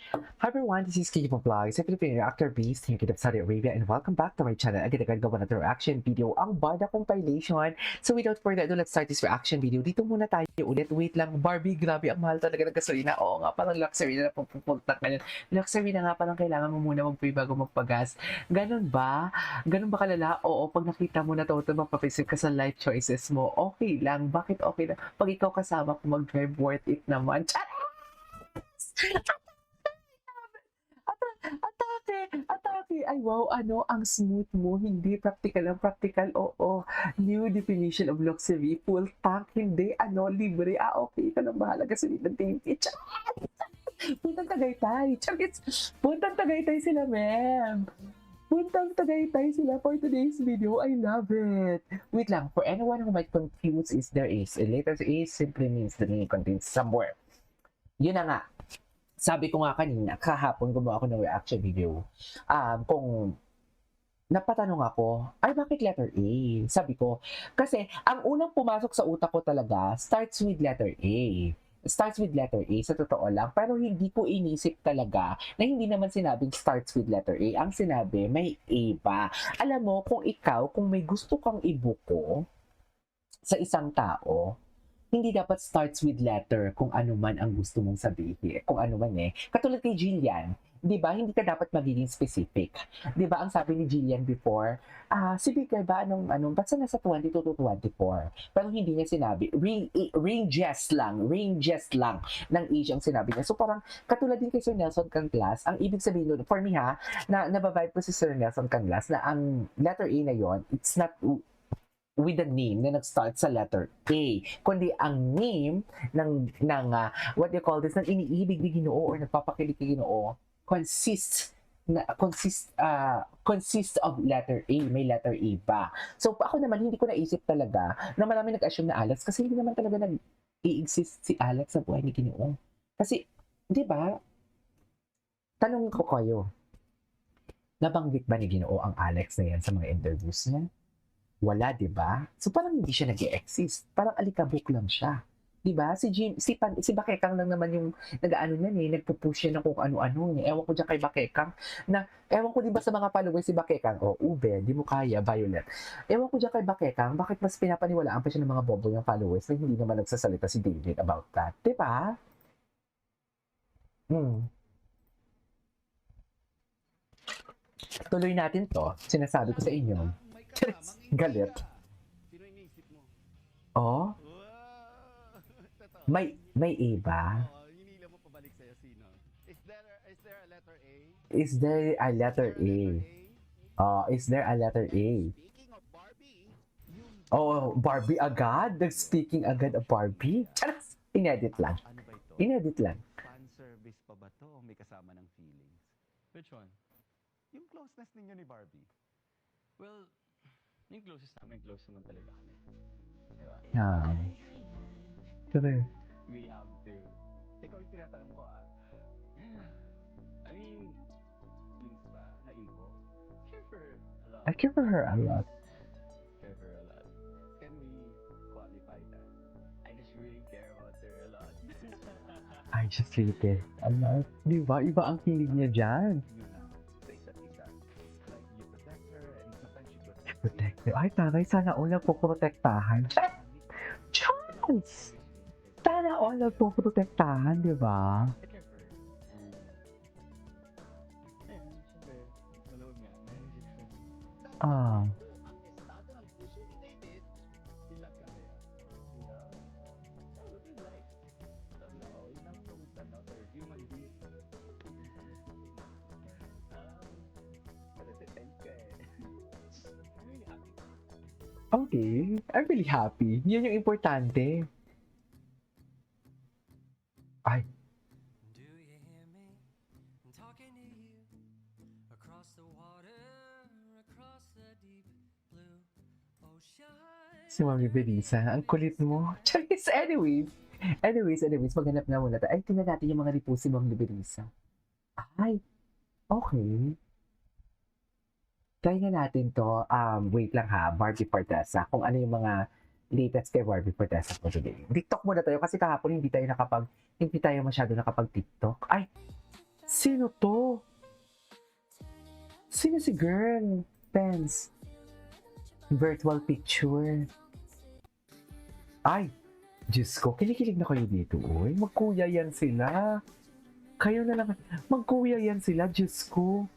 Hi everyone, this is Kiki Vlog, sa Filipino actor based in Kingdom of Saudi Arabia, and welcome back to my channel. Agad-agad gawa na reaction video ang Barda Compilation. So without further ado, let's start this reaction video. Dito muna tayo ulit. Wait lang, Barbie, grabe ang mahal talaga ng gasolina. Oo nga, parang luxury na pupunta ngayon. Luxury na nga, parang kailangan mo muna mag-pay bago magpagas. Ganun ba? Ganun ba kalala? Oo, pag nakita mo na to, mapapisip ka sa life choices mo, okay lang. Bakit okay lang? Pag ikaw kasama ko mag-drive, worth it naman. Atake! Ay, wow, ano, ang smooth mo. Hindi practical ang practical. Oo. New definition of luxury. Full tank. Hindi, ano, libre. Ah, okay. Ikaw nang bahala kasi ng tinti. Puntang Tagaytay. Charis! Puntang Tagaytay sila, ma'am. Puntang Tagaytay sila for today's video. I love it. Wait lang. For anyone who might confuse, is there is. A letter A simply means the name contains somewhere. Yun na nga. Sabi ko nga kanina, kahapon gumawa ako ng reaction video. Kung napatanong ako, ay bakit letter A? Sabi ko, kasi ang unang pumasok sa utak ko talaga, starts with letter A. Starts with letter A, sa totoo lang. Pero hindi ko inisip talaga na hindi naman sinabing starts with letter A. Ang sinabi, may A pa. Alam mo, kung ikaw, kung may gusto kang ibuko sa isang tao, hindi dapat starts with letter kung ano man ang gusto mong sabihin. Kung ano man eh. Katulad kay Jillian, di ba, hindi ka dapat magiging specific. Di ba, ang sabi ni Jillian before, si Bigay ba, ba't sa nasa 22 to 24? Pero hindi niya sinabi, ranges lang ng age ang sinabi niya. So parang, katulad din kay Sir Nelson Canglas, ang ibig sabihin nun, for me ha, na nabavibe ko si Sir Nelson Canglas, na ang letter A na yon, it's not with the name na nag-start sa letter A, kundi ang name what do you call this, ng iniibig ni Ginoo or nagpapakilig ni Ginoo consists of letter A, may letter A ba. So ako naman, hindi ko naisip talaga na marami nag-assume na Alex kasi hindi naman talaga nag-i-exist si Alex sa buhay ni Ginoo. Kasi, di ba, tanong ko kayo, nabanggit ba ni Ginoo ang Alex na yan sa mga interviews niya? Wala, 'di ba? So parang hindi siya nag-e-exist. Parang alikabok lang siya. 'Di ba? Si Bakekang lang naman yung nag-aano niyan eh, nagpo-push siya ng kung ano-ano eh. Ewan ko diyan kay Bakekang na ewan ko 'di ba sa mga followers si Bakekang, oh, Ube, di mo kaya, Violet. Ewan ko diyan kay Bakekang, bakit mas pinapaniwalaan pa siya ng mga bobo niyang followers na hindi naman nagsasalita si David about that, 'di ba? Hmm. Tuloy natin 'to. Sinasabi ko sa inyo. Galit. Sino iniisip mo? Oh, Wow! Totoo. may iba. Oo, hinila mo pabalik sa'yo sino? Is there a letter A? Is there a letter A? Is there a letter A? Speaking of Barbie, yung Oh, Barbie agad? Nag-speaking agad of Barbie? Charas! Inedit lang. ano ba ito? Inedit lang. Fan service pa ba to o may kasama ng feelings? Which one? Yung closeness ninyo ni Barbie. Well, yung closest namin, close naman talaga kami. Diba? Yeah. Correct. We have to. Ikaw yung tinatanong ko I mean, means ba na info? Care for a lot. I care for her a lot. Care for a lot. Can we qualify that? I just really care about her a lot. I just really care a lot. Di ba? Iba ang feeling niya dyan. Yun na, sa isa't isa. Like, you protect her and sometimes she protects you. Protective. Ay, taray. Sana all nagpoprotektahan. Chance! Sana all nagpoprotektahan, di ba? I care for her. And, ayun, syempre, malood nga. Meron siya Ah. Ang estado ng puso ni David. Ilan ka kaya? Yeah. Looking like, tanaw, ilang from another human being. Matatend ka eh. I'm really happy. Okay. I'm really happy. Yun yung importante. Ay, Do you hear me? I'm talking to you across the water, across the deep blue ocean. si Mami Belisa. Ang kulit mo. Charis, anyways, maghanap na muna tayo. Ay, tingnan natin yung mga repost si Mami Belisa. Ay, okay. Try nga natin to. Wait lang ha, Barbie Fortesa. Kung ano yung mga latest kay Barbie Fortesa for today. TikTok muna tayo kasi kahapon hindi tayo masyado nakapag TikTok. Ay, Sino to? Sino si girl? Pens. Virtual picture. Ay, Diyos ko, kinikilig na kayo dito, oy. Magkuya yan sila. Kayo na lang, magkuya yan sila, Diyos ko.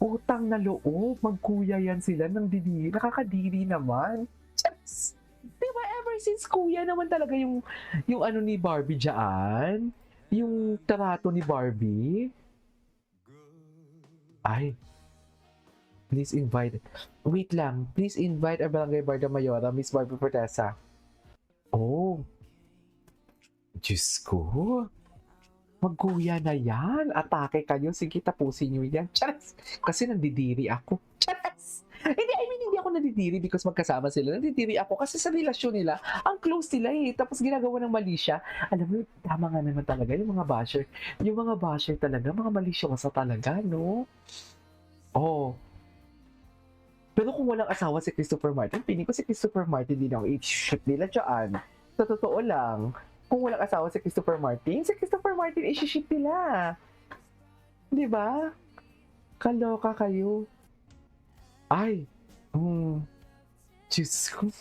Utang na loob, magkuya yan sila ng didiri. Nakakadiri naman. Diyos. Diba ever since kuya naman talaga yung ano ni Barbie dyan? Yung trato ni Barbie? Ay, please invite. Wait lang. Please invite our Barangay Barda Mayora, Miss Barbie Fortesa. Oh. Diyos ko. Magkuya na yan. Atake kayo. Sige, tapusin nyo yan. Charas! Kasi nandidiri ako. Charas! Hindi, I mean, hindi ako nandidiri because magkasama sila. Nandidiri ako kasi sa relasyon nila, ang close nila eh. Tapos ginagawa ng mali siya. Alam mo, tama nga naman talaga yung mga basher. Yung mga basher talaga, mga malisyosa talaga, no? Oh. Pero kung walang asawa si Christopher Martin, piling ko si Christopher Martin din ang i-shoot nila dyan. Sa totoo lang, kung walang asawa si Christopher Martin i-shoot nila. Di ba? Kaloka kayo. Ay, Diyos ko.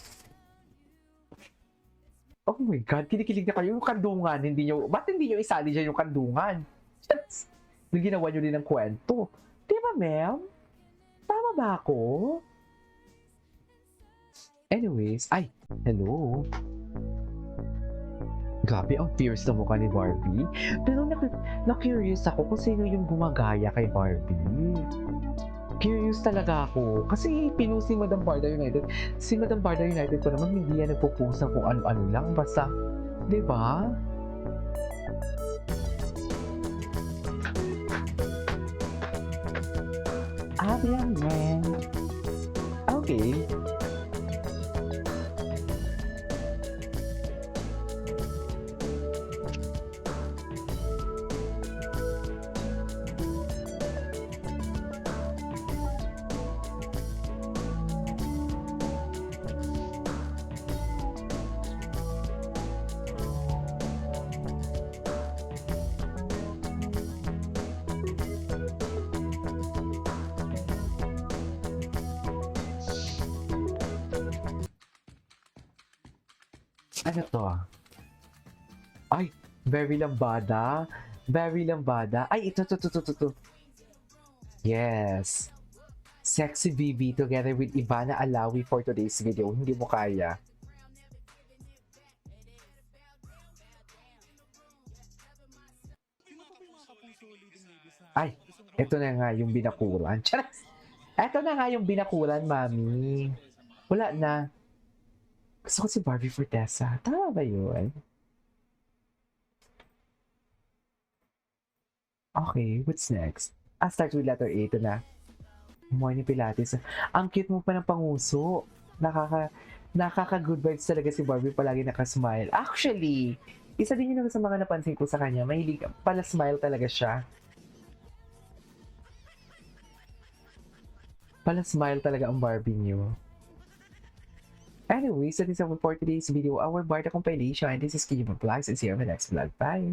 Oh my God, kinikilig na kayo yung kandungan. Ba't hindi nyo isali dyan yung kandungan? Yes. Nung ginawa nyo din ng kwento. Di ba, ma'am? Tama ba ako? Anyways, ay, hello. Grabe, ang fierce na mukha ni Barbie. Pero na-curious ako kung sino yung gumagaya kay Barbie. Curious talaga ako. Kasi pinusi si Madam Barda United. Si Madam Barda United ko naman hindi yan nagpo-post ng kung ano-ano lang. Basta, di ba? Yan, man. Okay. Ano to? Ay, very lambada. Very lambada. Ay, ito. Yes. Sexy Vivi together with Ivana Alawi for today's video. Hindi mo kaya. Ay, ito na nga yung binakuran. Charas! Ito na nga yung binakuran, mami. Wala na. Gusto ko si Barbie Fortesa. Tama ba yun? Okay, what's next? I'll start with letter A. Ito na. Morning Pilates. Ang cute mo pa ng panguso. Nakaka-good vibes talaga si Barbie, palagi nakasmile. Actually, isa din yun sa mga napansin ko sa kanya. Mahilig, pala smile talaga siya. Pala smile talaga ang Barbie niyo. Anyways, that is all for today's video, our Barda compilation. And this is Kiji Vlogs, and see you on the next vlog. Bye!